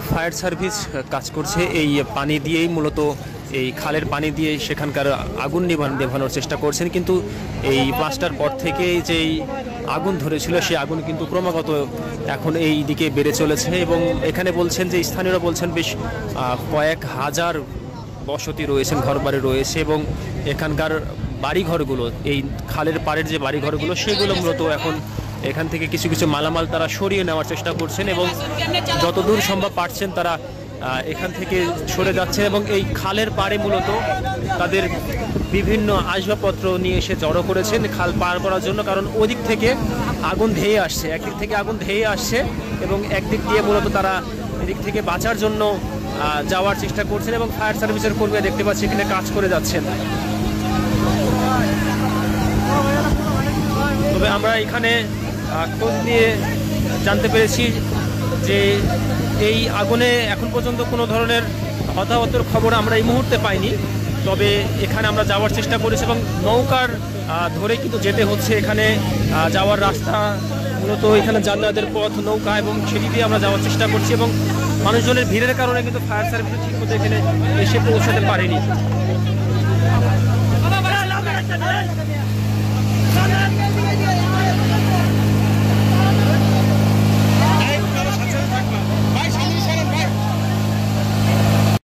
Fire service কাজ করছে এই পানি দিয়েই, মূলত এই খালের পানি দিয়ে সেখানকার আগুন নেভানোর চেষ্টা করছেন, কিন্তু এই 5টার পর থেকে যেই আগুন ধরেছিল সেই আগুন কিন্তু ক্রমাগত এখন এই দিকে বেড়ে চলেছে। এবং এখানে বলছেন যে স্থানীয়রা বলছেন বেশ কয়েক হাজার বসতি রয়েছেন, ঘরবাড়ি রয়েছে, এবং এখানকার বাড়িঘরগুলো, এই খালের পাড়ের যে বাড়িঘরগুলো সেগুলো মূলত এখন এখান থেকে কিছু কিছু মালামাল তারা সরিয়ে নেওয়ার চেষ্টা করছেন এবং যতদূর সম্ভব পারছেন তারা এখান থেকে সরে যাচ্ছেন। এবং এই খালের পাড়ে মূলত তাদের বিভিন্ন আসবাবপত্র নিয়ে এসে জড়ো করেছেন খাল পার করার জন্য, কারণ ওদিক থেকে আগুন ধেয়ে আসছে, একদিক থেকে আগুন ধেয়ে আসছে এবং একদিক দিয়ে মূলত তারা এদিক থেকে বাঁচার জন্য যাওয়ার চেষ্টা করছেন। এবং ফায়ার সার্ভিসের কর্মীরা দেখতে পাচ্ছি এখানে কাজ করে যাচ্ছেন। তবে আমরা এখানে খোঁজ নিয়ে জানতে পেরেছি যে এই আগুনে এখন পর্যন্ত কোনো ধরনের হতাহতের খবর আমরা এই মুহূর্তে পাইনি। তবে এখানে আমরা যাওয়ার চেষ্টা করেছি এবং নৌকার ধরে কিন্তু যেতে হচ্ছে। এখানে যাওয়ার রাস্তা মূলত এখানে যাতায়াতের পথ নৌকা, এবং সেটি দিয়ে আমরা যাওয়ার চেষ্টা করছি। এবং মানুষজনের ভিড়ের কারণে কিন্তু ফায়ার সার্ভিস ঠিক মতো এখানে এসে পৌঁছাতে পারেনি।